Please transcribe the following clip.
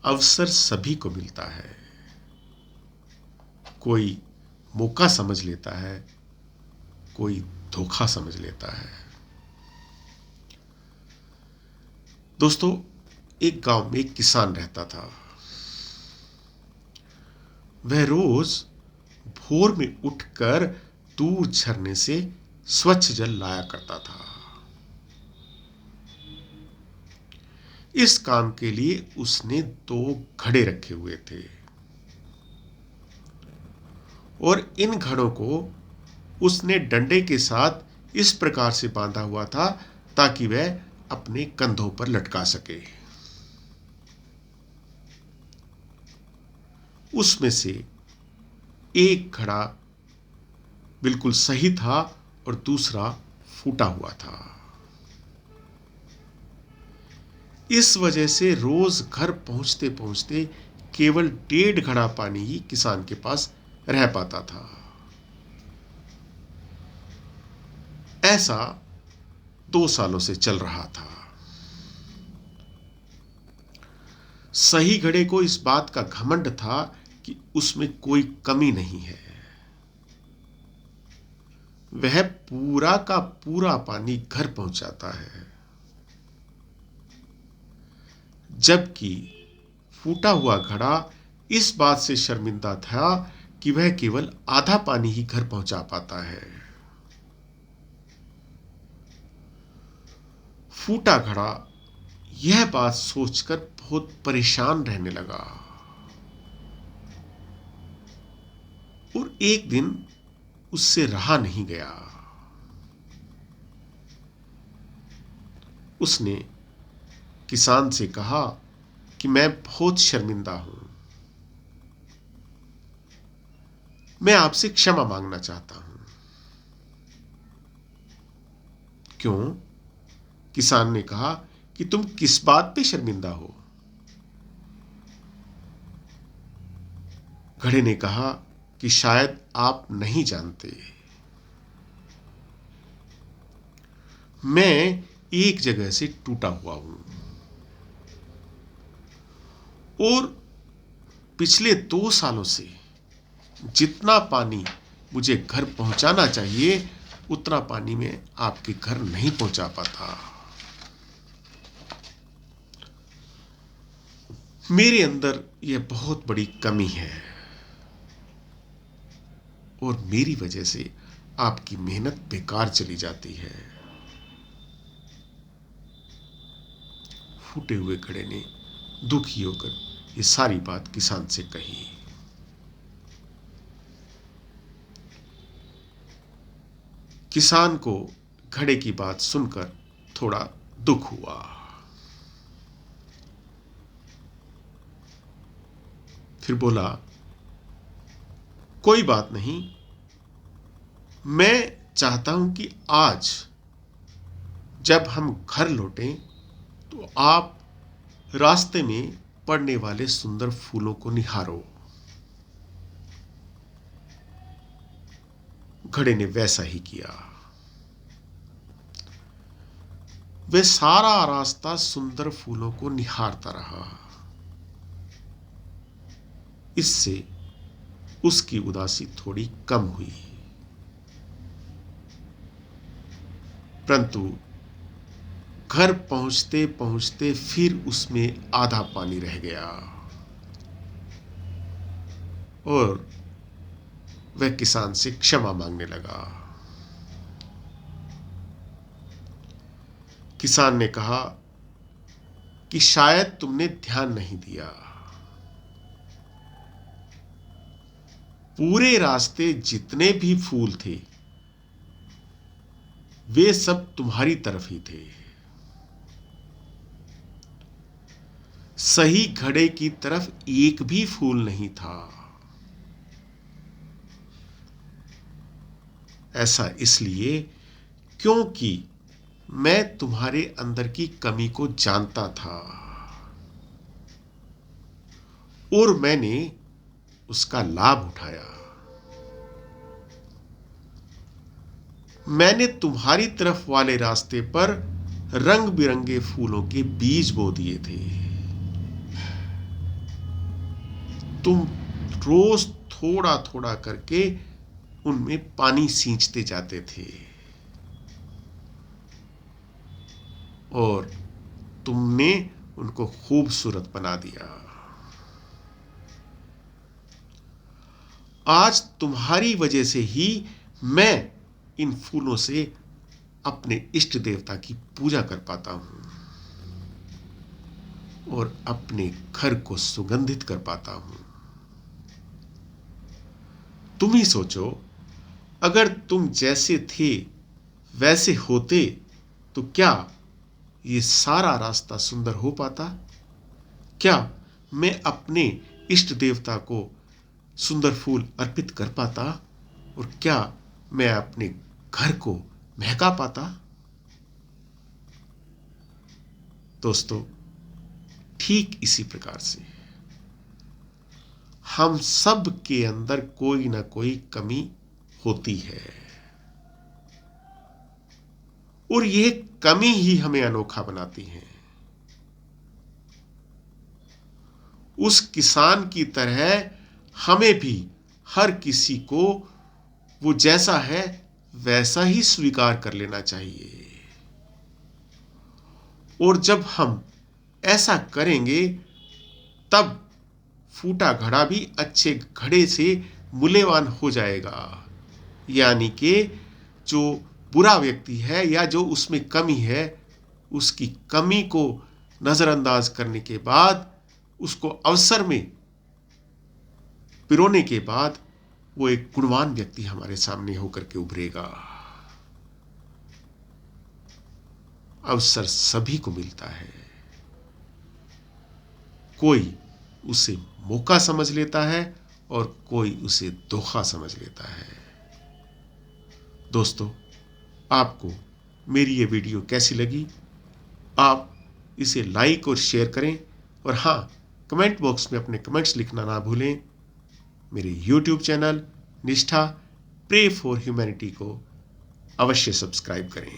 अवसर सभी को मिलता है। कोई मौका समझ लेता है, कोई धोखा समझ लेता है। दोस्तों, एक गांव में एक किसान रहता था। वह रोज भोर में उठकर दूर झरने से स्वच्छ जल लाया करता था। इस काम के लिए उसने 2 घड़े रखे हुए थे और इन घड़ों को उसने डंडे के साथ इस प्रकार से बांधा हुआ था ताकि वह अपने कंधों पर लटका सके। उसमें से एक घड़ा बिल्कुल सही था और दूसरा फूटा हुआ था। इस वजह से रोज घर पहुंचते पहुंचते केवल 1.5 घड़ा पानी ही किसान के पास रह पाता था। ऐसा 2 सालों से चल रहा था। सही घड़े को इस बात का घमंड था कि उसमें कोई कमी नहीं है। वह पूरा का पूरा पानी घर पहुंचाता है, जबकि फूटा हुआ घड़ा इस बात से शर्मिंदा था कि वह केवल आधा पानी ही घर पहुंचा पाता है। फूटा घड़ा यह बात सोचकर बहुत परेशान रहने लगा और एक दिन उससे रहा नहीं गया। उसने किसान से कहा कि मैं बहुत शर्मिंदा हूं, मैं आपसे क्षमा मांगना चाहता हूं। क्यों? किसान ने कहा कि तुम किस बात पे शर्मिंदा हो? घड़े ने कहा कि शायद आप नहीं जानते, मैं एक जगह से टूटा हुआ हूं और पिछले 2 सालों से जितना पानी मुझे घर पहुंचाना चाहिए उतना पानी मैं आपके घर नहीं पहुंचा पाता। मेरे अंदर यह बहुत बड़ी कमी है और मेरी वजह से आपकी मेहनत बेकार चली जाती है। फूटे हुए घड़े ने दुखी होकर ये सारी बात किसान से कही। किसान को घड़े की बात सुनकर थोड़ा दुख हुआ। फिर बोला, कोई बात नहीं, मैं चाहता हूं कि आज जब हम घर लौटें तो आप रास्ते में पड़ने वाले सुंदर फूलों को निहारो। घड़े ने वैसा ही किया। वह सारा रास्ता सुंदर फूलों को निहारता रहा। इससे उसकी उदासी थोड़ी कम हुई, परंतु घर पहुंचते पहुंचते फिर उसमें आधा पानी रह गया और वह किसान से क्षमा मांगने लगा। किसान ने कहा कि शायद तुमने ध्यान नहीं दिया, पूरे रास्ते जितने भी फूल थे वे सब तुम्हारी तरफ ही थे, सही घड़े की तरफ एक भी फूल नहीं था। ऐसा इसलिए क्योंकि मैं तुम्हारे अंदर की कमी को जानता था और मैंने उसका लाभ उठाया। मैंने तुम्हारी तरफ वाले रास्ते पर रंग बिरंगे फूलों के बीज बो दिए थे। तुम रोज थोड़ा थोड़ा करके उनमें पानी सींचते जाते थे और तुमने उनको खूबसूरत बना दिया। आज तुम्हारी वजह से ही मैं इन फूलों से अपने इष्ट देवता की पूजा कर पाता हूं और अपने घर को सुगंधित कर पाता हूं। तुम ही सोचो, अगर तुम जैसे थे वैसे होते तो क्या ये सारा रास्ता सुंदर हो पाता? क्या मैं अपने इष्ट देवता को सुंदर फूल अर्पित कर पाता? और क्या मैं अपने घर को महका पाता? दोस्तों, ठीक इसी प्रकार से हम सब के अंदर कोई ना कोई कमी होती है और यह कमी ही हमें अनोखा बनाती है। उस किसान की तरह हमें भी हर किसी को वो जैसा है वैसा ही स्वीकार कर लेना चाहिए। और जब हम ऐसा करेंगे तब फूटा घड़ा भी अच्छे घड़े से मूल्यवान हो जाएगा। यानी कि जो बुरा व्यक्ति है या जो उसमें कमी है, उसकी कमी को नजरअंदाज करने के बाद, उसको अवसर में पिरोने के बाद वो एक गुणवान व्यक्ति हमारे सामने होकर के उभरेगा। अवसर सभी को मिलता है, कोई उसे मौका समझ लेता है और कोई उसे धोखा समझ लेता है। दोस्तों, आपको मेरी ये वीडियो कैसी लगी? आप इसे लाइक और शेयर करें और हाँ, कमेंट बॉक्स में अपने कमेंट्स लिखना ना भूलें। मेरे YouTube चैनल निष्ठा प्रे फॉर ह्यूमैनिटी को अवश्य सब्सक्राइब करें।